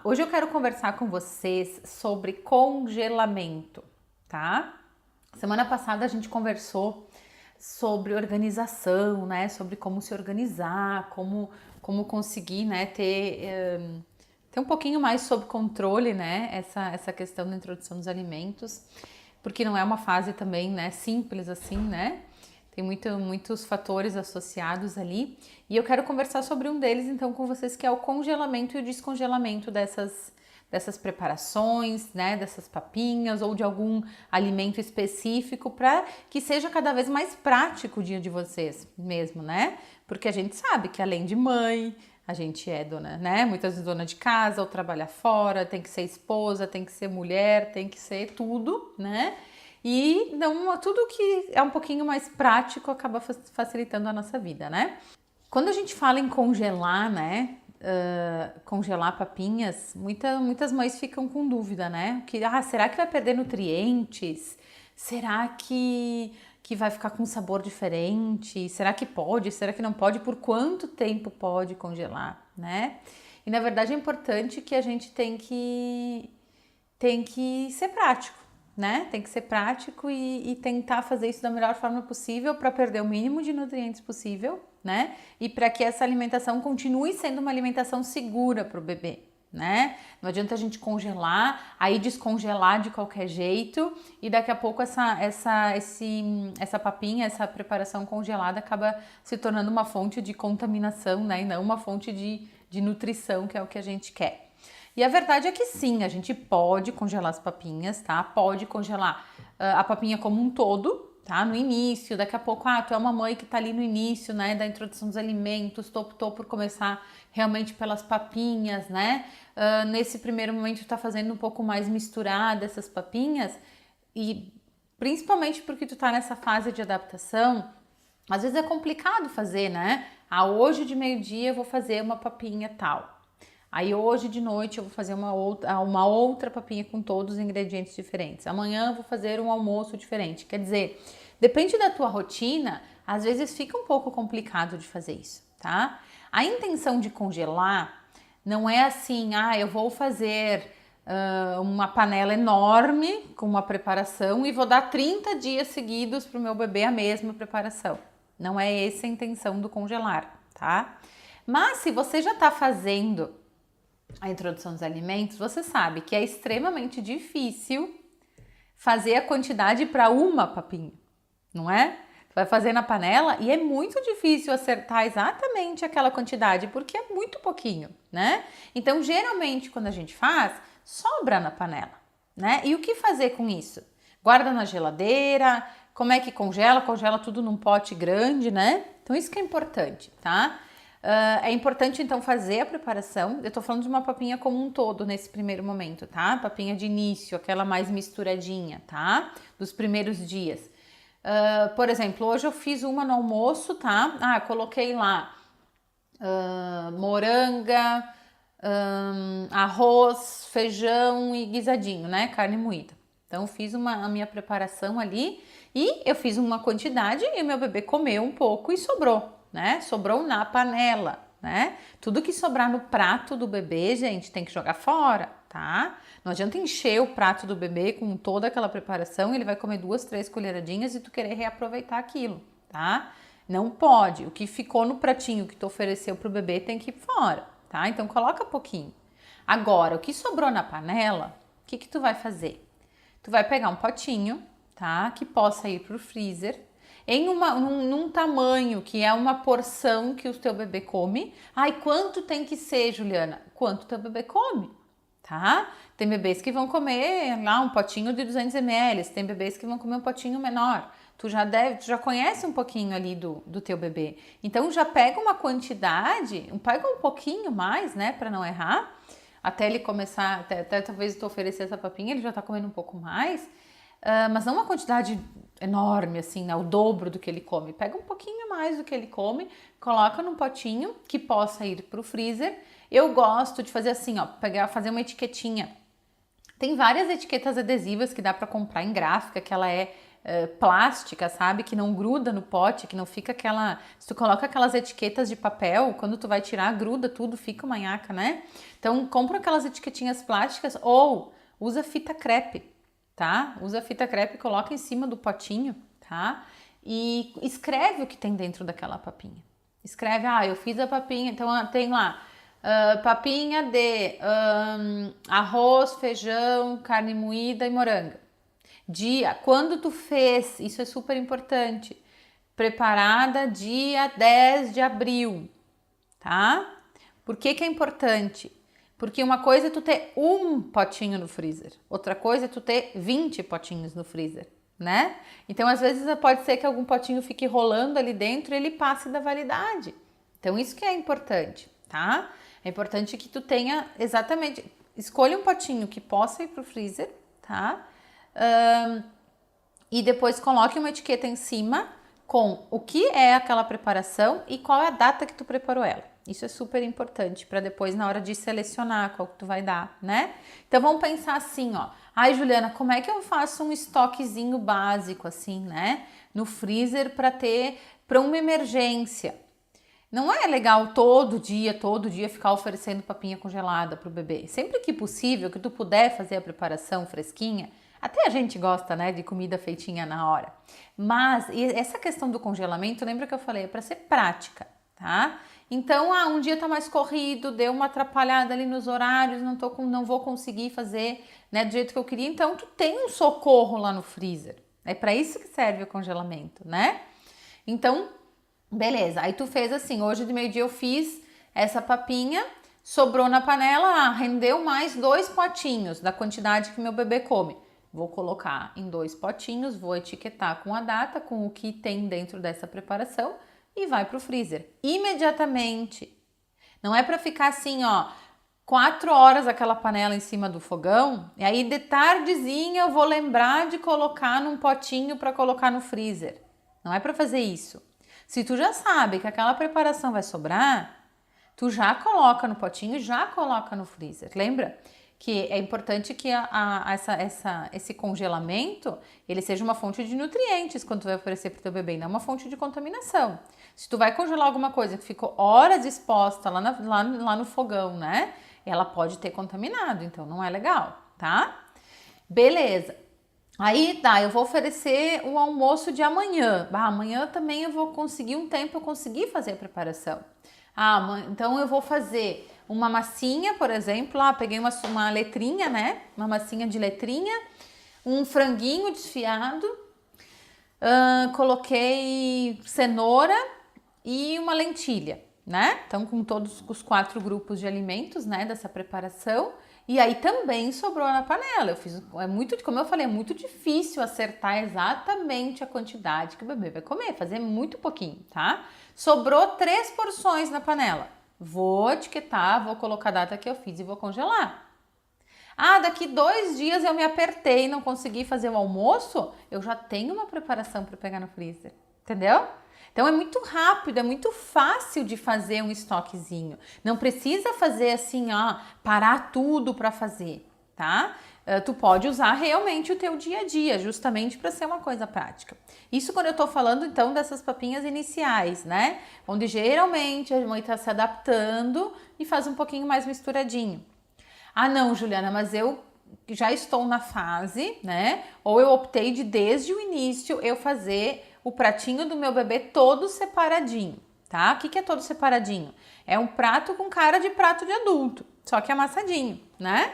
Hoje eu quero conversar com vocês sobre congelamento, tá? Semana passada a gente conversou sobre organização, né? Sobre como se organizar, como conseguir, né? Ter um pouquinho mais sob controle, né? Essa questão da introdução dos alimentos, porque não é uma fase também, né? Simples assim, né? Tem muitos fatores associados ali. E eu quero conversar sobre um deles, então, com vocês, que é o congelamento e o descongelamento dessas preparações, né? Dessas papinhas ou de algum alimento específico para que seja cada vez mais prático o dia de vocês mesmo, né? Porque a gente sabe que além de mãe, a gente é dona, né? Muitas vezes dona de casa ou trabalha fora, tem que ser esposa, tem que ser mulher, tem que ser tudo, né? E não, tudo que é um pouquinho mais prático acaba facilitando a nossa vida, né? Quando a gente fala em congelar, né? Congelar papinhas, muitas mães ficam com dúvida, né? Será que vai perder nutrientes? Será que vai ficar com um sabor diferente? Será que pode? Será que não pode? Por quanto tempo pode congelar, né? E na verdade é importante que a gente tem que ser prático, né? Tem que ser prático e tentar fazer isso da melhor forma possível para perder o mínimo de nutrientes possível, né? E para que essa alimentação continue sendo uma alimentação segura para o bebê, né? Não adianta a gente congelar, aí descongelar de qualquer jeito e daqui a pouco essa papinha, essa preparação congelada acaba se tornando uma fonte de contaminação, né? E não uma fonte de nutrição, que é o que a gente quer. E a verdade é que sim, a gente pode congelar as papinhas, tá? Pode congelar a papinha como um todo, tá? No início, daqui a pouco, tu é uma mãe que tá ali no início, né? Da introdução dos alimentos, optou por começar realmente pelas papinhas, né? Nesse primeiro momento tá fazendo um pouco mais misturada essas papinhas e principalmente porque tu tá nessa fase de adaptação, às vezes é complicado fazer, né? Hoje de meio-dia eu vou fazer uma papinha tal. Aí hoje de noite eu vou fazer uma outra papinha com todos os ingredientes diferentes. Amanhã eu vou fazer um almoço diferente. Quer dizer, depende da tua rotina, às vezes fica um pouco complicado de fazer isso, tá? A intenção de congelar não é assim, eu vou fazer uma panela enorme com uma preparação e vou dar 30 dias seguidos para o meu bebê a mesma preparação. Não é essa a intenção do congelar, tá? Mas se você já está fazendo a introdução dos alimentos, você sabe que é extremamente difícil fazer a quantidade para uma papinha, não é? Tu vai fazer na panela e é muito difícil acertar exatamente aquela quantidade, porque é muito pouquinho, né? Então, geralmente, quando a gente faz, sobra na panela, né? E o que fazer com isso? Guarda na geladeira, como é que congela? Congela tudo num pote grande, né? Então, isso que é importante, tá? É importante então fazer a preparação. Eu tô falando de uma papinha como um todo nesse primeiro momento, tá? Papinha de início, aquela mais misturadinha, tá? Dos primeiros dias. Por exemplo, hoje eu fiz uma no almoço, tá? Coloquei lá moranga, arroz, feijão e guisadinho, né? Carne moída. Então, fiz a minha preparação ali e eu fiz uma quantidade e o meu bebê comeu um pouco e sobrou, né? Sobrou na panela, né? Tudo que sobrar no prato do bebê, gente, tem que jogar fora, tá? Não adianta encher o prato do bebê com toda aquela preparação, ele vai comer 2, 3 colheradinhas e tu querer reaproveitar aquilo, tá? Não pode. O que ficou no pratinho que tu ofereceu pro bebê tem que ir fora, tá? Então coloca pouquinho. Agora, o que sobrou na panela, o que tu vai fazer? Tu vai pegar um potinho, tá? Que possa ir pro freezer num tamanho que é uma porção que o teu bebê come. Quanto tem que ser, Juliana? Quanto teu bebê come, tá? Tem bebês que vão comer lá um potinho de 200 ml, tem bebês que vão comer um potinho menor. Tu já conhece um pouquinho ali do teu bebê. Então já pega uma quantidade, pega um pouquinho mais, né, para não errar, até ele começar, até talvez tu oferecer essa papinha, ele já tá comendo um pouco mais. Mas não uma quantidade enorme, assim, né? O dobro do que ele come. Pega um pouquinho mais do que ele come, coloca num potinho que possa ir pro freezer. Eu gosto de fazer assim, ó, fazer uma etiquetinha. Tem várias etiquetas adesivas que dá para comprar em gráfica, que ela é plástica, sabe? Que não gruda no pote, que não fica aquela... Se tu coloca aquelas etiquetas de papel, quando tu vai tirar, gruda tudo, fica uma nhaca, né? Então, compra aquelas etiquetinhas plásticas ou usa fita crepe, tá? Usa fita crepe, coloca em cima do potinho, tá? E escreve o que tem dentro daquela papinha. Escreve, eu fiz a papinha, então tem lá, papinha de arroz, feijão, carne moída e moranga. Dia, quando tu fez, isso é super importante, preparada dia 10 de abril, tá? Por que que é importante? Porque uma coisa é tu ter um potinho no freezer, outra coisa é tu ter 20 potinhos no freezer, né? Então, às vezes, pode ser que algum potinho fique rolando ali dentro e ele passe da validade. Então, isso que é importante, tá? É importante que tu tenha exatamente... Escolha um potinho que possa ir pro freezer, tá? E depois coloque uma etiqueta em cima com o que é aquela preparação e qual é a data que tu preparou ela. Isso é super importante para depois, na hora de selecionar qual que tu vai dar, né? Então, vamos pensar assim, ó. Ai, Juliana, como é que eu faço um estoquezinho básico, assim, né? No freezer para uma emergência. Não é legal todo dia ficar oferecendo papinha congelada pro bebê. Sempre que possível, que tu puder fazer a preparação fresquinha, até a gente gosta, né, de comida feitinha na hora. Mas essa questão do congelamento, lembra que eu falei, é para ser prática, tá? Então, um dia tá mais corrido, deu uma atrapalhada ali nos horários, não vou conseguir fazer, né, do jeito que eu queria. Então, tu tem um socorro lá no freezer. É para isso que serve o congelamento, né? Então, beleza. Aí tu fez assim, hoje de meio-dia eu fiz essa papinha, sobrou na panela, rendeu mais 2 potinhos da quantidade que meu bebê come. Vou colocar em 2 potinhos, vou etiquetar com a data, com o que tem dentro dessa preparação e vai pro freezer imediatamente. Não é para ficar assim, 4 horas aquela panela em cima do fogão, e aí de tardezinha eu vou lembrar de colocar num potinho para colocar no freezer. Não é para fazer isso. Se tu já sabe que aquela preparação vai sobrar, tu já coloca no potinho e já coloca no freezer. Lembra que é importante que esse congelamento ele seja uma fonte de nutrientes quando tu vai oferecer para o teu bebê, não uma fonte de contaminação. Se tu vai congelar alguma coisa que ficou horas exposta lá no fogão, né? Ela pode ter contaminado, então não é legal, tá? Beleza. Aí eu vou oferecer o almoço de amanhã. Amanhã também eu vou conseguir um tempo, eu conseguir fazer a preparação. Então eu vou fazer uma massinha, por exemplo, peguei uma letrinha, né? Uma massinha de letrinha, um franguinho desfiado, coloquei cenoura e uma lentilha, né? Então, com todos os 4 grupos de alimentos, né, dessa preparação. E aí também sobrou na panela. Como eu falei, é muito difícil acertar exatamente a quantidade que o bebê vai comer, fazer muito pouquinho, tá? Sobrou 3 porções na panela. Vou etiquetar, vou colocar a data que eu fiz e vou congelar. Daqui 2 dias eu me apertei e não consegui fazer o almoço, eu já tenho uma preparação para pegar no freezer, entendeu? Então é muito rápido, é muito fácil de fazer um estoquezinho. Não precisa fazer assim, parar tudo para fazer, tá? Tu pode usar realmente o teu dia a dia, justamente para ser uma coisa prática. Isso quando eu tô falando, então, dessas papinhas iniciais, né? Onde geralmente a mãe tá se adaptando e faz um pouquinho mais misturadinho. Não, Juliana, mas eu já estou na fase, né? Ou eu optei desde o início, eu fazer o pratinho do meu bebê todo separadinho, tá? O que é todo separadinho? É um prato com cara de prato de adulto, só que amassadinho, né?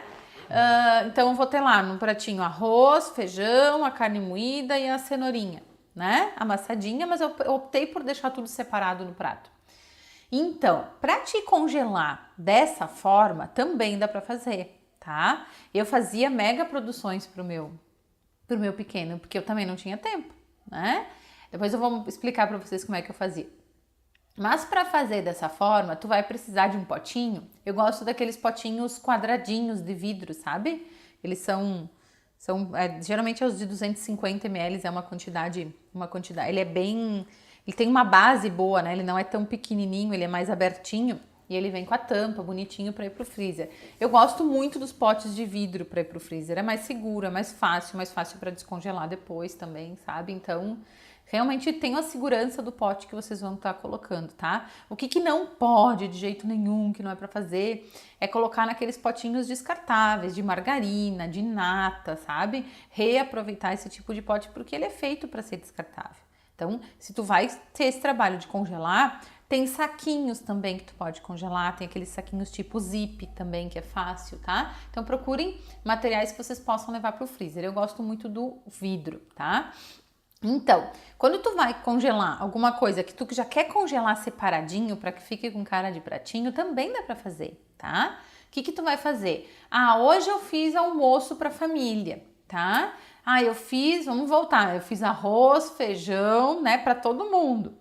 Então eu vou ter lá no pratinho arroz, feijão, a carne moída e a cenourinha, né? Amassadinha, mas eu optei por deixar tudo separado no prato. Então, para te congelar dessa forma, também dá para fazer, tá? Eu fazia mega produções pro meu pequeno, porque eu também não tinha tempo, né? Depois eu vou explicar para vocês como é que eu fazia. Mas para fazer dessa forma, tu vai precisar de um potinho. Eu gosto daqueles potinhos quadradinhos de vidro, sabe? Eles são geralmente é os de 250 ml, é uma quantidade, ele tem uma base boa, né? Ele não é tão pequenininho, ele é mais abertinho. E ele vem com a tampa, bonitinho para ir pro freezer. Eu gosto muito dos potes de vidro para ir pro freezer. É mais seguro, é mais fácil para descongelar depois também, sabe? Então, realmente tenham a segurança do pote que vocês vão estar colocando, tá? O que não pode de jeito nenhum, que não é para fazer, é colocar naqueles potinhos descartáveis de margarina, de nata, sabe? Reaproveitar esse tipo de pote porque ele é feito para ser descartável. Então, se tu vai ter esse trabalho de congelar, tem saquinhos também que tu pode congelar, tem aqueles saquinhos tipo zip também, que é fácil, tá? Então procurem materiais que vocês possam levar pro freezer. Eu gosto muito do vidro, tá? Então, quando tu vai congelar alguma coisa que tu já quer congelar separadinho para que fique com cara de pratinho, também dá para fazer, tá? O que tu vai fazer? Ah, hoje eu fiz almoço para família, tá? Ah, vamos voltar, eu fiz arroz, feijão, né, para todo mundo.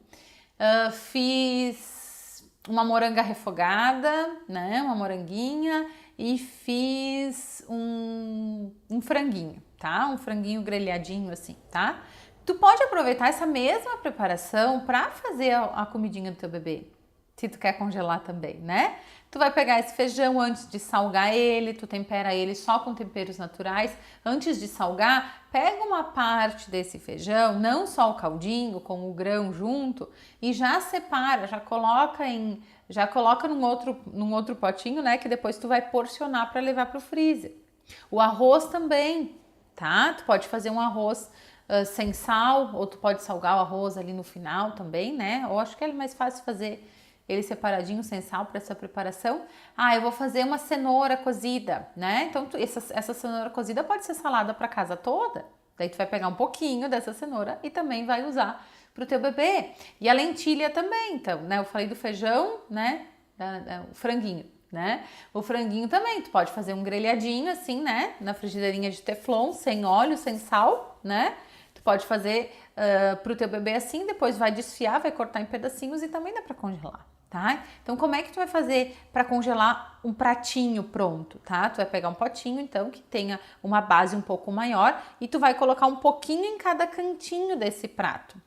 Fiz uma moranga refogada, né, uma moranguinha e fiz um franguinho, tá? Um franguinho grelhadinho assim, tá? Tu pode aproveitar essa mesma preparação para fazer a comidinha do teu bebê, se tu quer congelar também, né? Tu vai pegar esse feijão antes de salgar ele, tu tempera ele só com temperos naturais. Antes de salgar, pega uma parte desse feijão, não só o caldinho, com o grão junto, e já separa, já coloca num outro potinho, né, que depois tu vai porcionar para levar pro freezer. O arroz também, tá? Tu pode fazer um arroz sem sal, ou tu pode salgar o arroz ali no final também, né? Eu acho que é mais fácil fazer ele separadinho, sem sal, para essa preparação. Ah, eu vou fazer uma cenoura cozida, né? Então, essa cenoura cozida pode ser salada para casa toda. Daí tu vai pegar um pouquinho dessa cenoura e também vai usar pro teu bebê. E a lentilha também, então, né? Eu falei do feijão, né? O franguinho, né? O franguinho também, tu pode fazer um grelhadinho assim, né? Na frigideirinha de teflon, sem óleo, sem sal, né? Tu pode fazer pro teu bebê assim, depois vai desfiar, vai cortar em pedacinhos e também dá para congelar. Tá? Então, como é que tu vai fazer para congelar um pratinho pronto, tá? Tu vai pegar um potinho, então, que tenha uma base um pouco maior e tu vai colocar um pouquinho em cada cantinho desse prato.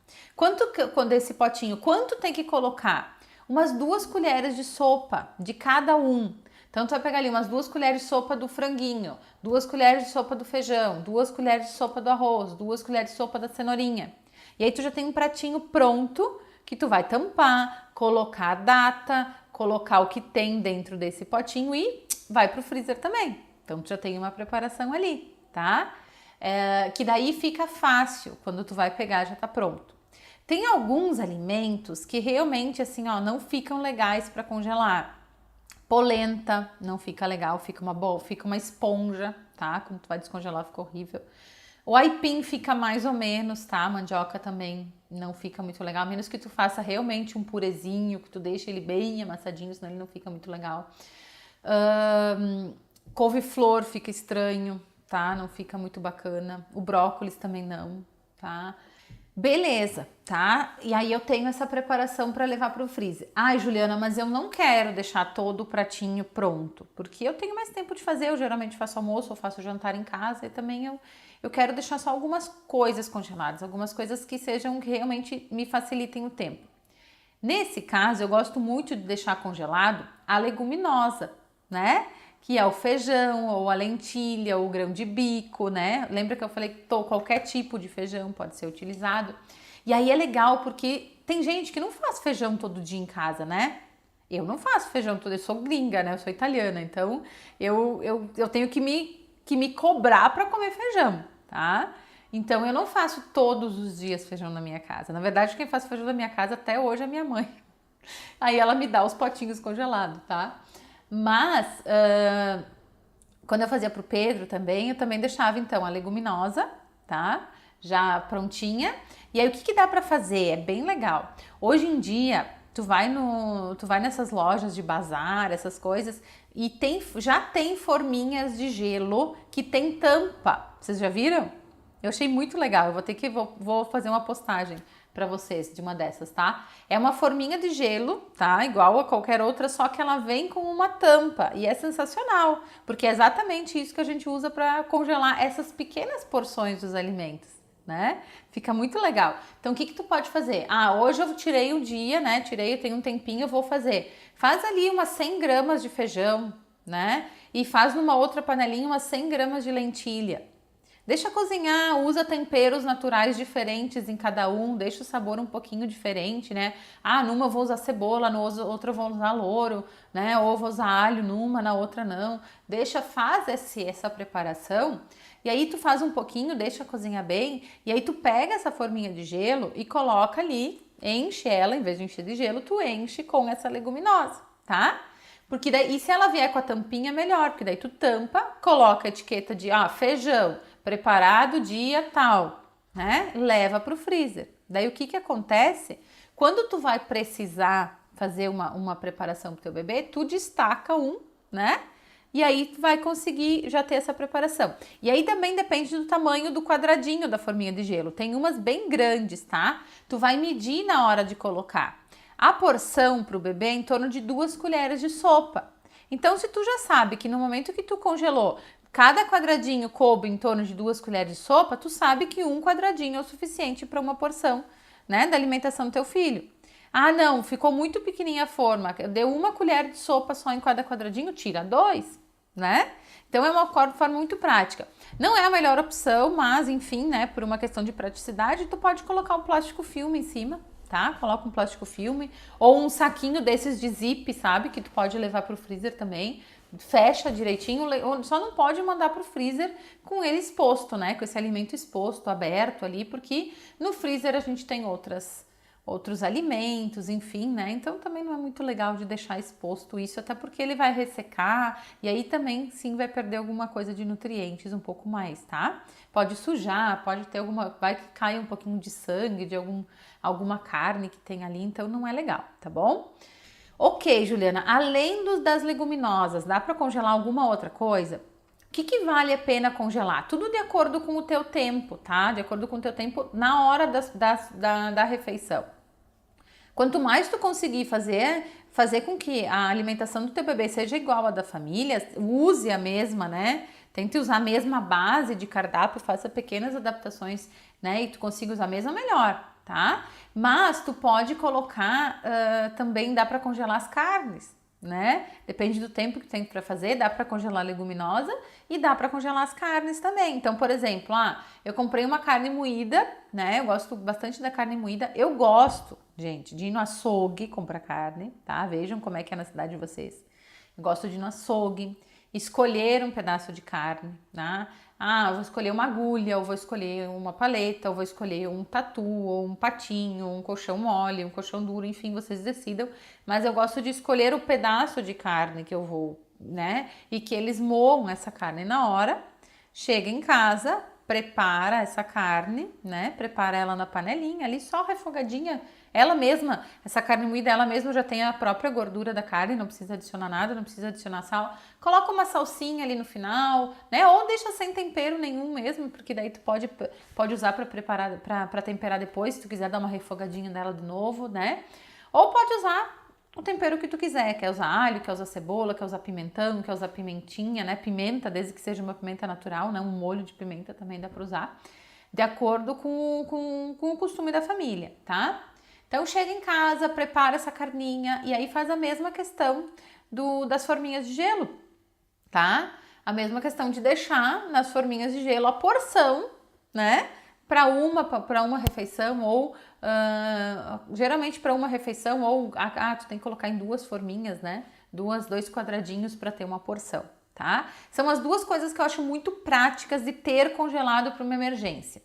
Desse potinho, quanto tem que colocar? Umas 2 colheres de sopa de cada um. Então, tu vai pegar ali umas 2 colheres de sopa do franguinho, 2 colheres de sopa do feijão, 2 colheres de sopa do arroz, 2 colheres de sopa da cenourinha. E aí, tu já tem um pratinho pronto que tu vai tampar, colocar a data, colocar o que tem dentro desse potinho e vai pro freezer também. Então, tu já tem uma preparação ali, tá? Que daí fica fácil, quando tu vai pegar já tá pronto. Tem alguns alimentos que realmente assim, ó, não ficam legais para congelar. Polenta não fica legal, fica uma esponja, tá? Quando tu vai descongelar fica horrível. O aipim fica mais ou menos, tá? A mandioca também não fica muito legal, a menos que tu faça realmente um purezinho, que tu deixe ele bem amassadinho, senão ele não fica muito legal. Couve-flor fica estranho, tá? Não fica muito bacana. O brócolis também não, tá? Beleza, tá? E aí eu tenho essa preparação para levar para o freezer. Ai, Juliana, mas eu não quero deixar todo o pratinho pronto, porque eu tenho mais tempo de fazer, eu geralmente faço almoço ou faço jantar em casa e também eu quero deixar só algumas coisas congeladas, algumas coisas que realmente me facilitem o tempo. Nesse caso, eu gosto muito de deixar congelado a leguminosa, né? Que é o feijão, ou a lentilha, ou o grão de bico, né? Lembra que eu falei que qualquer tipo de feijão pode ser utilizado. E aí é legal porque tem gente que não faz feijão todo dia em casa, né? Eu não faço feijão todo dia, eu sou gringa, né? Eu sou italiana, então eu tenho que me cobrar para comer feijão, tá? Então eu não faço todos os dias feijão na minha casa. Na verdade, quem faz feijão na minha casa até hoje é minha mãe. Aí ela me dá os potinhos congelados, tá? Mas, quando eu fazia pro Pedro também, eu também deixava então a leguminosa, tá? Já prontinha. E aí o que dá pra fazer? É bem legal. Hoje em dia, tu vai nessas lojas de bazar, essas coisas, e já tem forminhas de gelo que tem tampa. Vocês já viram? Eu achei muito legal. Vou fazer uma postagem para vocês de uma dessas, tá? É uma forminha de gelo, tá? Igual a qualquer outra, só que ela vem com uma tampa e é sensacional, porque é exatamente isso que a gente usa para congelar essas pequenas porções dos alimentos, né? Fica muito legal. Então, o que tu pode fazer? Hoje eu tirei um dia, né? Eu tenho um tempinho, eu vou fazer. Faz ali umas 100 gramas de feijão, né? E faz numa outra panelinha umas 100 gramas de lentilha. Deixa cozinhar, usa temperos naturais diferentes em cada um, deixa o sabor um pouquinho diferente, né? Numa eu vou usar cebola, na outra eu vou usar louro, né? Ou vou usar alho numa, na outra não. Faz essa preparação e aí tu faz um pouquinho, deixa cozinhar bem e aí tu pega essa forminha de gelo e coloca ali, enche ela, em vez de encher de gelo, tu enche com essa leguminosa, tá? Porque daí, e se ela vier com a tampinha, melhor, porque daí tu tampa, coloca a etiqueta de feijão, preparado dia tal, né? Leva pro freezer. Daí o que acontece? Quando tu vai precisar fazer uma preparação pro teu bebê, tu destaca né? E aí tu vai conseguir já ter essa preparação. E aí também depende do tamanho do quadradinho da forminha de gelo. Tem umas bem grandes, tá? Tu vai medir na hora de colocar. A porção para o bebê é em torno de 2 colheres de sopa. Então, se tu já sabe que no momento que tu congelou, cada quadradinho coube em torno de 2 colheres de sopa, tu sabe que um quadradinho é o suficiente para uma porção, né, da alimentação do teu filho. Não, ficou muito pequenininha a forma, deu 1 colher de sopa só em cada quadradinho, tira 2, né? Então, é uma forma muito prática. Não é a melhor opção, mas, enfim, né, por uma questão de praticidade, tu pode colocar um plástico filme em cima, tá? Coloca um plástico filme ou um saquinho desses de zip, sabe? Que tu pode levar pro freezer também. Fecha direitinho, só não pode mandar pro freezer com ele exposto, né? Com esse alimento exposto, aberto ali, porque no freezer a gente tem outros alimentos, enfim, né? Então também não é muito legal de deixar exposto isso, até porque ele vai ressecar e aí também sim vai perder alguma coisa de nutrientes um pouco mais, tá? Pode sujar, pode ter vai que cai um pouquinho de sangue de alguma carne que tem ali, então não é legal, tá bom? Ok, Juliana, além das leguminosas, dá para congelar alguma outra coisa? O que vale a pena congelar? Tudo de acordo com o teu tempo, tá? De acordo com o teu tempo na hora da refeição. Quanto mais tu conseguir fazer com que a alimentação do teu bebê seja igual à da família, use a mesma, né? Tente usar a mesma base de cardápio, faça pequenas adaptações, né? E tu consiga usar a mesma, melhor, tá? Mas tu pode colocar, também dá para congelar as carnes, né? Depende do tempo que tem para fazer, dá para congelar a leguminosa e dá para congelar as carnes também. Então, por exemplo, eu comprei uma carne moída, né? Eu gosto bastante da carne moída. Eu gosto, gente, de ir no açougue comprar carne, tá? Vejam como é que é na cidade de vocês. Eu gosto de ir no açougue, escolher um pedaço de carne, tá? Eu vou escolher uma agulha, ou vou escolher uma paleta, ou vou escolher um tatu, ou um patinho, um colchão mole, um colchão duro, enfim, vocês decidam. Mas eu gosto de escolher o pedaço de carne que eu vou, né? E que eles moam essa carne na hora. Chega em casa, prepara essa carne, né? Prepara ela na panelinha, ali só refogadinha. Ela mesma, essa carne moída, ela mesma já tem a própria gordura da carne, não precisa adicionar nada, não precisa adicionar sal. Coloca uma salsinha ali no final, né? Ou deixa sem tempero nenhum mesmo, porque daí tu pode usar para preparar, para temperar depois, se tu quiser dar uma refogadinha nela de novo, né? Ou pode usar o tempero que tu quiser, quer usar alho, quer usar cebola, quer usar pimentão, quer usar pimentinha, né? Pimenta, desde que seja uma pimenta natural, né? Um molho de pimenta também dá para usar, de acordo com o costume da família, tá? Então chega em casa, prepara essa carninha e aí faz a mesma questão das forminhas de gelo, tá? A mesma questão de deixar nas forminhas de gelo a porção, né? Para uma refeição ou geralmente para uma refeição ou tu tem que colocar em 2 forminhas, né? 2 quadradinhos para ter uma porção, tá? São as 2 coisas que eu acho muito práticas de ter congelado para uma emergência.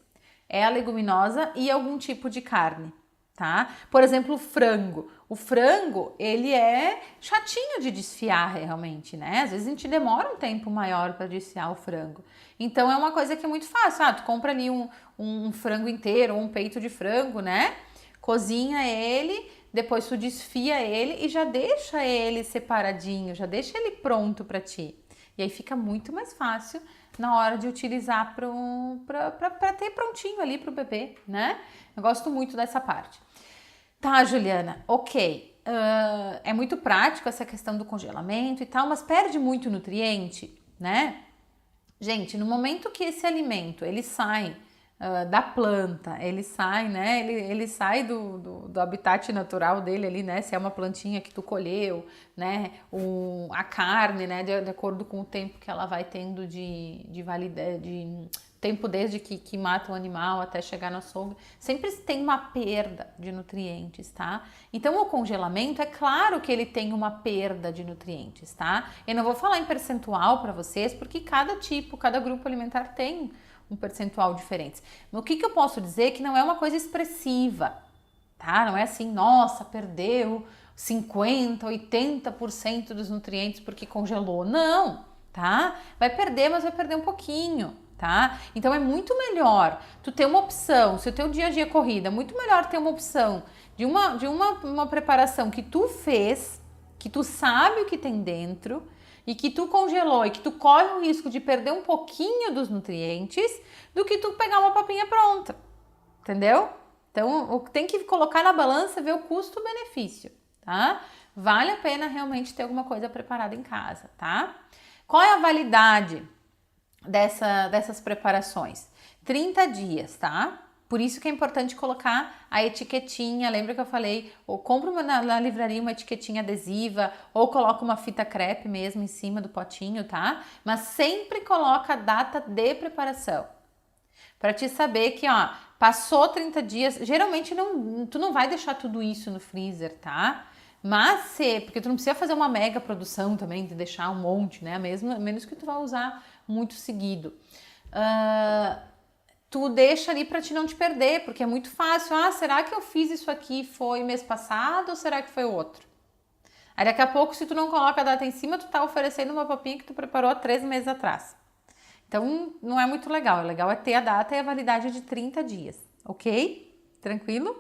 É a leguminosa e algum tipo de carne, tá? Por exemplo, o frango. O frango, ele é chatinho de desfiar realmente, né? Às vezes a gente demora um tempo maior para desfiar o frango. Então é uma coisa que é muito fácil. Tu compra ali um frango inteiro ou um peito de frango, né? Cozinha ele, depois tu desfia ele e já deixa ele separadinho, já deixa ele pronto para ti. E aí fica muito mais fácil na hora de utilizar para ter prontinho ali para o bebê, né? Eu gosto muito dessa parte. Tá, Juliana, ok. É muito prático essa questão do congelamento e tal, mas perde muito nutriente, né? Gente, no momento que esse alimento ele sai da planta, ele sai, né? Ele sai do habitat natural dele ali, né? Se é uma plantinha que tu colheu, né? A carne, né? De acordo com o tempo que ela vai tendo de validade, de tempo desde que mata o animal até chegar no açougue, sempre tem uma perda de nutrientes, tá? Então o congelamento, é claro que ele tem uma perda de nutrientes, tá? Eu não vou falar em percentual para vocês, porque cada grupo alimentar tem um percentual diferente. Mas o que eu posso dizer que não é uma coisa expressiva, tá? Não é assim, nossa, perdeu 50, 80% dos nutrientes porque congelou. Não, tá? Vai perder, mas vai perder um pouquinho, tá? Então é muito melhor tu ter uma opção, se o teu dia a dia é corrida, é muito melhor ter uma opção de uma preparação que tu fez, que tu sabe o que tem dentro e que tu congelou e que tu corre o risco de perder um pouquinho dos nutrientes do que tu pegar uma papinha pronta, entendeu? Então tem que colocar na balança e ver o custo-benefício, tá? Vale a pena realmente ter alguma coisa preparada em casa, tá? Qual é a validade dessas preparações? 30 dias, tá? Por isso que é importante colocar a etiquetinha, lembra que eu falei, ou compra na livraria uma etiquetinha adesiva, ou coloca uma fita crepe mesmo em cima do potinho, tá? Mas sempre coloca a data de preparação, para te saber que, ó, passou 30 dias, geralmente tu não vai deixar tudo isso no freezer, tá? Mas porque tu não precisa fazer uma mega produção também, de deixar um monte, né? Menos que tu vá usar muito seguido. Tu deixa ali para te não te perder, porque é muito fácil. Ah, será que eu fiz isso aqui foi mês passado ou será que foi outro? Aí daqui a pouco, se tu não coloca a data em cima, tu tá oferecendo uma papinha que tu preparou há 3 meses atrás. Então, não é muito legal. O legal é ter a data e a validade de 30 dias, ok? Tranquilo?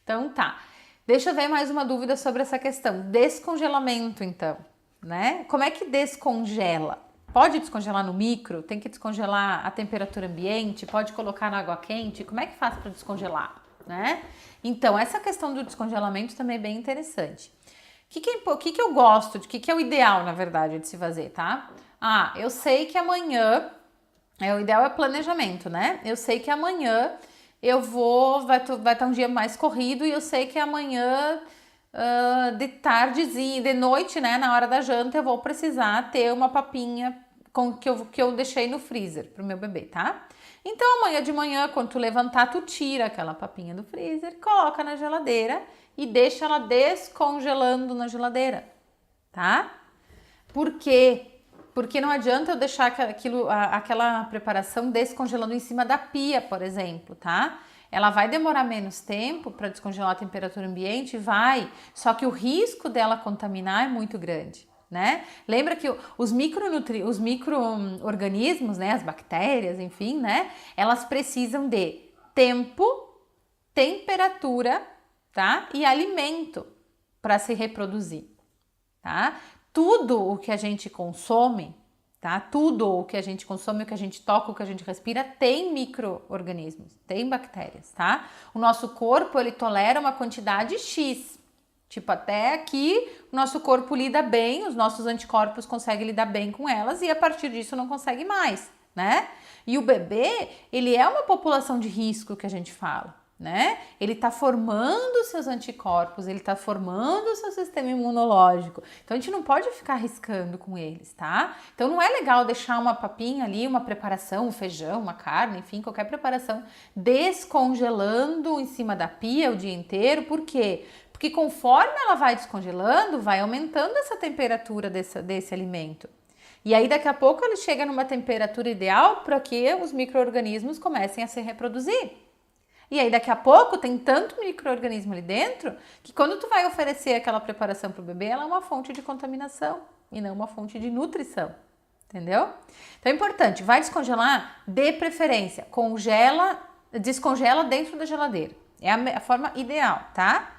Então, tá. Deixa eu ver mais uma dúvida sobre essa questão. Descongelamento, então, né? Como é que descongela? Pode descongelar no micro? Tem que descongelar a temperatura ambiente? Pode colocar na água quente? Como é que faz para descongelar, né? Então, essa questão do descongelamento também é bem interessante. O que eu gosto, o que é o ideal, na verdade, de se fazer, tá? Ah, eu sei que amanhã, o ideal é planejamento, né? Eu sei que amanhã vai estar um dia mais corrido e eu sei que amanhã, de tardezinha, de noite, né, na hora da janta, eu vou precisar ter uma papinha que eu deixei no freezer pro meu bebê, tá? Então amanhã de manhã, quando tu levantar, tu tira aquela papinha do freezer, coloca na geladeira e deixa ela descongelando na geladeira, tá? Por quê? Porque não adianta eu deixar aquela preparação descongelando em cima da pia, por exemplo, tá? Ela vai demorar menos tempo para descongelar a temperatura ambiente, vai, só que o risco dela contaminar é muito grande, né? Lembra que os micro-organismos, né, as bactérias, enfim, né, elas precisam de tempo, temperatura, tá? E alimento para se reproduzir, tá? Tudo o que a gente consome, tá? Tudo o que a gente consome, o que a gente toca, o que a gente respira, tem micro-organismos, tem bactérias, tá? O nosso corpo, ele tolera uma quantidade X. Tipo, até aqui, o nosso corpo lida bem, os nossos anticorpos conseguem lidar bem com elas e a partir disso não consegue mais, né? E o bebê, ele é uma população de risco que a gente fala, né? Ele tá formando seus anticorpos, ele tá formando o seu sistema imunológico. Então a gente não pode ficar arriscando com eles, tá? Então não é legal deixar uma papinha ali, uma preparação, um feijão, uma carne, enfim, qualquer preparação descongelando em cima da pia o dia inteiro. Por quê? Porque conforme ela vai descongelando, vai aumentando essa temperatura desse alimento. E aí daqui a pouco ele chega numa temperatura ideal para que os micro-organismos comecem a se reproduzir. E aí daqui a pouco tem tanto micro-organismo ali dentro que quando tu vai oferecer aquela preparação para o bebê, ela é uma fonte de contaminação e não uma fonte de nutrição, entendeu? Então é importante, vai descongelar, de preferência, descongela dentro da geladeira. É a forma ideal, tá?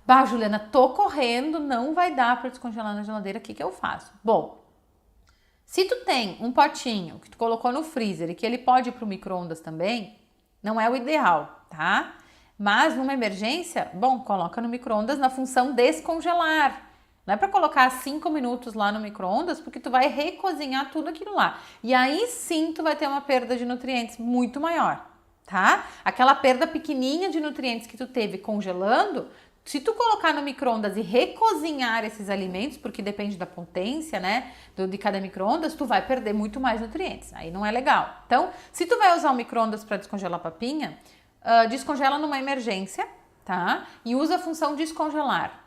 Bah, Juliana, tô correndo, não vai dar para descongelar na geladeira, o que eu faço? Bom, se tu tem um potinho que tu colocou no freezer e que ele pode ir pro micro-ondas também, não é o ideal, tá? Mas numa emergência, bom, coloca no micro-ondas na função descongelar. Não é para colocar 5 minutos lá no micro-ondas, porque tu vai recozinhar tudo aquilo lá. E aí sim tu vai ter uma perda de nutrientes muito maior, tá? Aquela perda pequenininha de nutrientes que tu teve congelando, se tu colocar no micro-ondas e recozinhar esses alimentos, porque depende da potência, né, de cada micro-ondas, tu vai perder muito mais nutrientes. Aí não é legal. Então, se tu vai usar o micro-ondas para descongelar a papinha, descongela numa emergência, tá? E usa a função descongelar.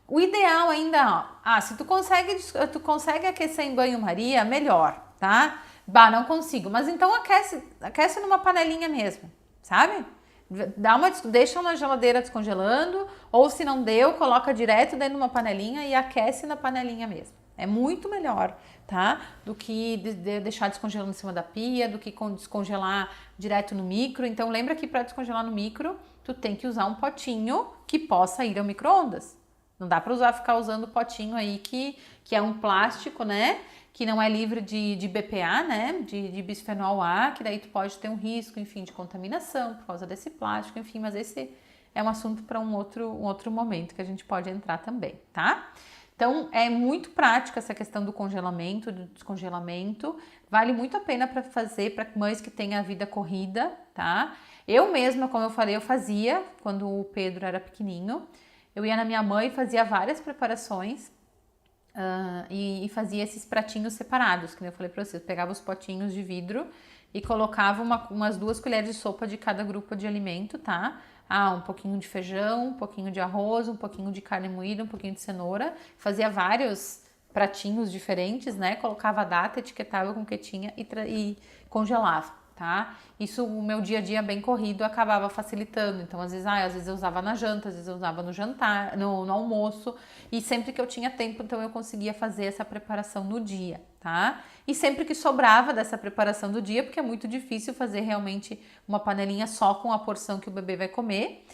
O ideal ainda, se tu consegue aquecer em banho-maria, melhor, tá? Bah, não consigo. Mas então aquece numa panelinha mesmo, sabe? Deixa na geladeira descongelando, ou se não deu, coloca direto dentro de uma panelinha e aquece na panelinha mesmo. É muito melhor, tá? Do que deixar descongelando em cima da pia, do que descongelar direto no micro. Então lembra que para descongelar no micro, tu tem que usar um potinho que possa ir ao micro-ondas. Não dá para ficar usando potinho aí que é um plástico, né? Que não é livre de BPA, né? De bisfenol A, que daí tu pode ter um risco, enfim, de contaminação por causa desse plástico, enfim, mas esse é um assunto para um outro momento que a gente pode entrar também, tá? Então, é muito prática essa questão do congelamento, do descongelamento. Vale muito a pena para fazer para mães que têm a vida corrida, tá? Eu mesma, como eu falei, eu fazia quando o Pedro era pequenininho. Eu ia na minha mãe, fazia várias preparações e fazia esses pratinhos separados, que eu falei para vocês. Eu pegava os potinhos de vidro e colocava umas 2 colheres de sopa de cada grupo de alimento, tá? Um pouquinho de feijão, um pouquinho de arroz, um pouquinho de carne moída, um pouquinho de cenoura. Fazia vários pratinhos diferentes, né? Colocava a data, etiquetava com o que tinha e congelava. Tá? Isso, o meu dia a dia bem corrido acabava facilitando. Então, às vezes eu usava na janta, às vezes eu usava no jantar, no almoço, e sempre que eu tinha tempo, então eu conseguia fazer essa preparação no dia, tá? E sempre que sobrava dessa preparação do dia, porque é muito difícil fazer realmente uma panelinha só com a porção que o bebê vai comer,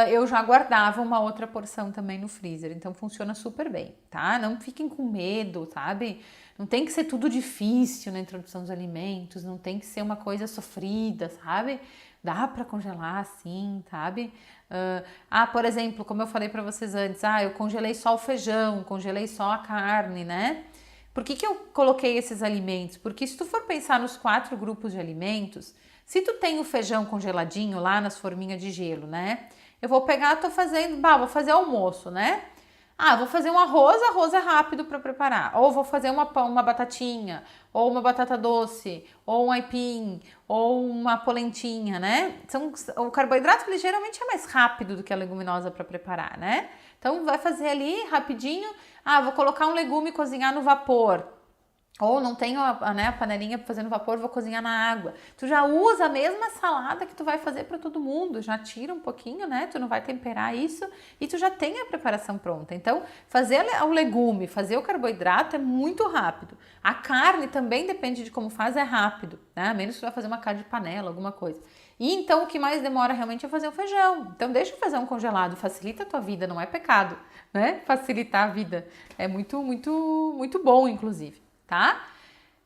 eu já guardava uma outra porção também no freezer. Então funciona super bem, tá? Não fiquem com medo, sabe? Não tem que ser tudo difícil na introdução dos alimentos, não tem que ser uma coisa sofrida, sabe? Dá para congelar assim, sabe? Por exemplo, como eu falei para vocês antes, eu congelei só o feijão, congelei só a carne, né? Por que eu coloquei esses alimentos? Porque se tu for pensar nos 4 grupos de alimentos, se tu tem o feijão congeladinho lá nas forminhas de gelo, né? Eu vou pegar, vou fazer almoço, né? Vou fazer um arroz é rápido para preparar. Ou vou fazer uma batatinha, ou uma batata doce, ou um aipim, ou uma polentinha, né? O carboidrato ele geralmente é mais rápido do que a leguminosa para preparar, né? Então vai fazer ali rapidinho. Vou colocar um legume e cozinhar no vapor. Ou não tenho a panelinha para fazer no vapor, vou cozinhar na água. Tu já usa a mesma salada que tu vai fazer para todo mundo, já tira um pouquinho, né? Tu não vai temperar isso e tu já tem a preparação pronta. Então, fazer o legume, fazer o carboidrato é muito rápido. A carne também depende de como faz, é rápido, né? A menos que tu vai fazer uma carne de panela, alguma coisa. E então o que mais demora realmente é fazer o feijão. Então deixa eu fazer um congelado, facilita a tua vida, não é pecado, né? Facilitar a vida é muito, muito, muito bom, inclusive. Tá?